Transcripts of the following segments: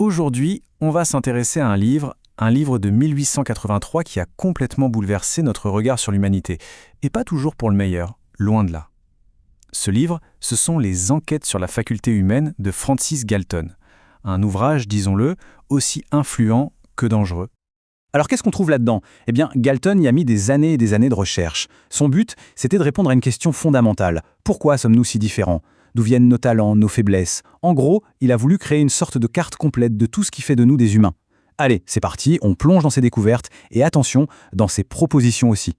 Aujourd'hui, on va s'intéresser à un livre de 1883 qui a complètement bouleversé notre regard sur l'humanité. Et pas toujours pour le meilleur, loin de là. Ce livre, ce sont les Enquêtes sur la faculté humaine de Francis Galton. Un ouvrage, disons-le, aussi influent que dangereux. Alors qu'est-ce qu'on trouve là-dedans? Eh bien, Galton y a mis des années et des années de recherche. Son but, c'était de répondre à une question fondamentale. Pourquoi sommes-nous si différents? D'où viennent nos talents, nos faiblesses? En gros, il a voulu créer une sorte de carte complète de tout ce qui fait de nous des humains. Allez, c'est parti, on plonge dans ses découvertes, et attention, dans ses propositions aussi.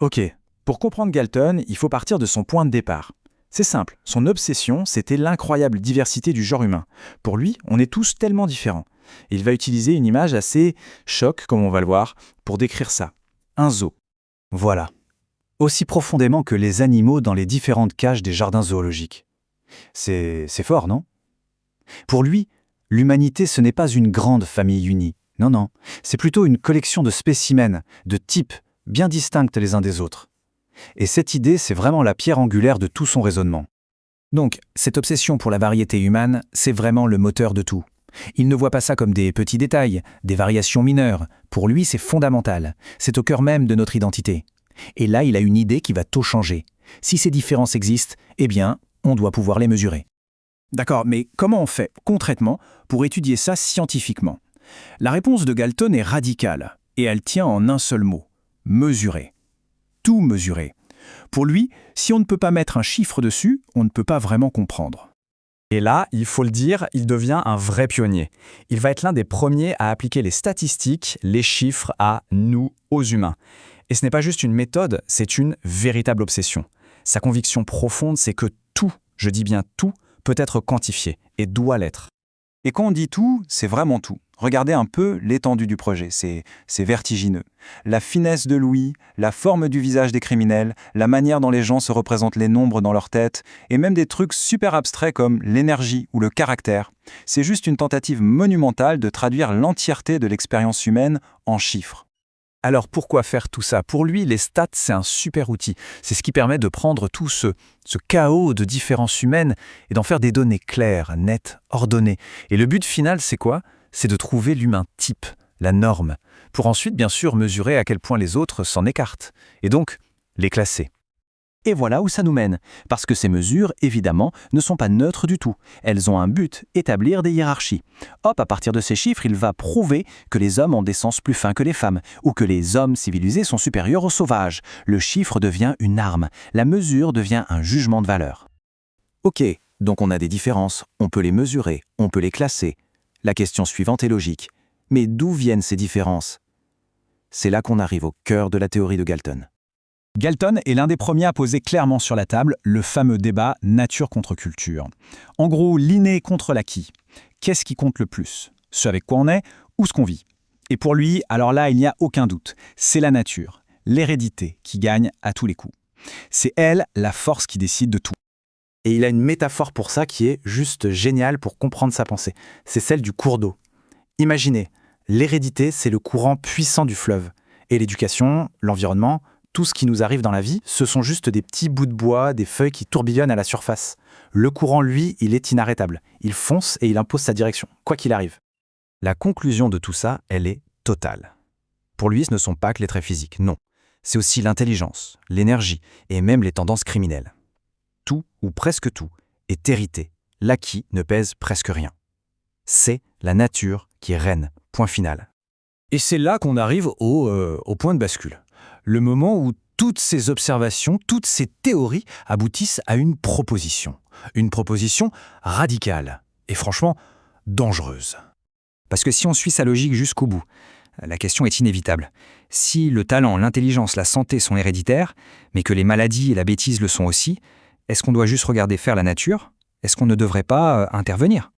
Ok, pour comprendre Galton, il faut partir de son point de départ. C'est simple, son obsession, c'était l'incroyable diversité du genre humain. Pour lui, on est tous tellement différents. Il va utiliser une image assez choc, comme on va le voir, pour décrire ça. Un zoo. Voilà. Aussi profondément que les animaux dans les différentes cages des jardins zoologiques. C'est fort, non? Pour lui, l'humanité, ce n'est pas une grande famille unie. Non, non. C'est plutôt une collection de spécimens, de types, bien distincts les uns des autres. Et cette idée, c'est vraiment la pierre angulaire de tout son raisonnement. Donc, cette obsession pour la variété humaine, c'est vraiment le moteur de tout. Il ne voit pas ça comme des petits détails, des variations mineures. Pour lui, c'est fondamental. C'est au cœur même de notre identité. Et là, il a une idée qui va tout changer. Si ces différences existent, eh bien, on doit pouvoir les mesurer. D'accord, mais comment on fait, concrètement, pour étudier ça scientifiquement? La réponse de Galton est radicale, et elle tient en un seul mot: mesurer. Tout mesurer. Pour lui, si on ne peut pas mettre un chiffre dessus, on ne peut pas vraiment comprendre. Et là, il faut le dire, il devient un vrai pionnier. Il va être l'un des premiers à appliquer les statistiques, les chiffres à nous, aux humains. Et ce n'est pas juste une méthode, c'est une véritable obsession. Sa conviction profonde, c'est que tout, je dis bien tout, peut être quantifié et doit l'être. Et quand on dit tout, c'est vraiment tout. Regardez un peu l'étendue du projet, c'est vertigineux. La finesse de l'ouïe, la forme du visage des criminels, la manière dont les gens se représentent les nombres dans leur tête, et même des trucs super abstraits comme l'énergie ou le caractère. C'est juste une tentative monumentale de traduire l'entièreté de l'expérience humaine en chiffres. Alors pourquoi faire tout ça? Pour lui, les stats, c'est un super outil. C'est ce qui permet de prendre tout ce chaos de différences humaines et d'en faire des données claires, nettes, ordonnées. Et le but final, c'est quoi? C'est de trouver l'humain type, la norme, pour ensuite, bien sûr, mesurer à quel point les autres s'en écartent, et donc les classer. Et voilà où ça nous mène, parce que ces mesures, évidemment, ne sont pas neutres du tout. Elles ont un but, établir des hiérarchies. Hop, à partir de ces chiffres, il va prouver que les hommes ont des sens plus fins que les femmes, ou que les hommes civilisés sont supérieurs aux sauvages. Le chiffre devient une arme, la mesure devient un jugement de valeur. Ok, donc on a des différences, on peut les mesurer, on peut les classer. La question suivante est logique. Mais d'où viennent ces différences? C'est là qu'on arrive au cœur de la théorie de Galton. Galton est l'un des premiers à poser clairement sur la table le fameux débat nature contre culture. En gros, l'inné contre l'acquis. Qu'est-ce qui compte le plus? Ce avec quoi on est ou ce qu'on vit? Et pour lui, alors là, il n'y a aucun doute. C'est la nature, l'hérédité qui gagne à tous les coups. C'est elle, la force qui décide de tout. Et il a une métaphore pour ça qui est juste géniale pour comprendre sa pensée. C'est celle du cours d'eau. Imaginez, l'hérédité, c'est le courant puissant du fleuve. Et l'éducation, l'environnement, tout ce qui nous arrive dans la vie, ce sont juste des petits bouts de bois, des feuilles qui tourbillonnent à la surface. Le courant, lui, il est inarrêtable. Il fonce et il impose sa direction, quoi qu'il arrive. La conclusion de tout ça, elle est totale. Pour lui, ce ne sont pas que les traits physiques, non. C'est aussi l'intelligence, l'énergie et même les tendances criminelles. Tout, ou presque tout, est hérité. L'acquis ne pèse presque rien. C'est la nature qui règne, point final. Et c'est là qu'on arrive au point de bascule. Le moment où toutes ces observations, toutes ces théories aboutissent à une proposition. Une proposition radicale et franchement dangereuse. Parce que si on suit sa logique jusqu'au bout, la question est inévitable. Si le talent, l'intelligence, la santé sont héréditaires, mais que les maladies et la bêtise le sont aussi, est-ce qu'on doit juste regarder faire la nature? Est-ce qu'on ne devrait pas intervenir?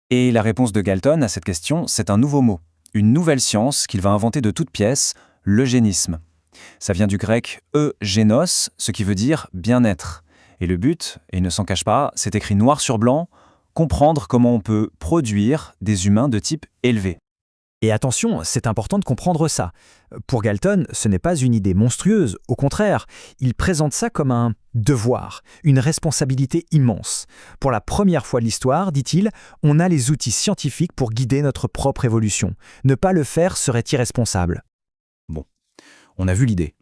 Et la réponse de Galton à cette question, c'est un nouveau mot, une nouvelle science qu'il va inventer de toutes pièces, l'eugénisme. Ça vient du grec eugénos, ce qui veut dire bien-être. Et le but, et il ne s'en cache pas, c'est écrit noir sur blanc, comprendre comment on peut produire des humains de type élevé. Et attention, c'est important de comprendre ça. Pour Galton, ce n'est pas une idée monstrueuse, au contraire, il présente ça comme un devoir, une responsabilité immense. Pour la première fois de l'histoire, dit-il, on a les outils scientifiques pour guider notre propre évolution. Ne pas le faire serait irresponsable. On a vu l'idée.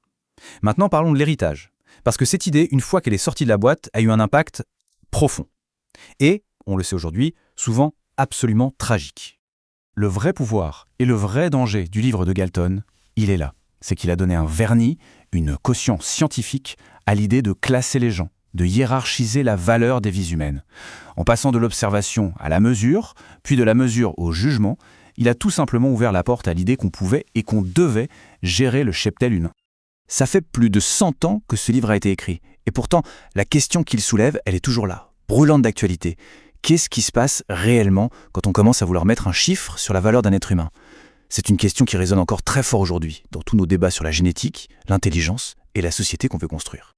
Maintenant, parlons de l'héritage. Parce que cette idée, une fois qu'elle est sortie de la boîte, a eu un impact profond. Et, on le sait aujourd'hui, souvent absolument tragique. Le vrai pouvoir et le vrai danger du livre de Galton, il est là. C'est qu'il a donné un vernis, une caution scientifique à l'idée de classer les gens, de hiérarchiser la valeur des vies humaines. En passant de l'observation à la mesure, puis de la mesure au jugement, il a tout simplement ouvert la porte à l'idée qu'on pouvait et qu'on devait gérer le cheptel humain. Ça fait plus de 100 ans que ce livre a été écrit. Et pourtant, la question qu'il soulève, elle est toujours là, brûlante d'actualité. Qu'est-ce qui se passe réellement quand on commence à vouloir mettre un chiffre sur la valeur d'un être humain ? C'est une question qui résonne encore très fort aujourd'hui, dans tous nos débats sur la génétique, l'intelligence et la société qu'on veut construire.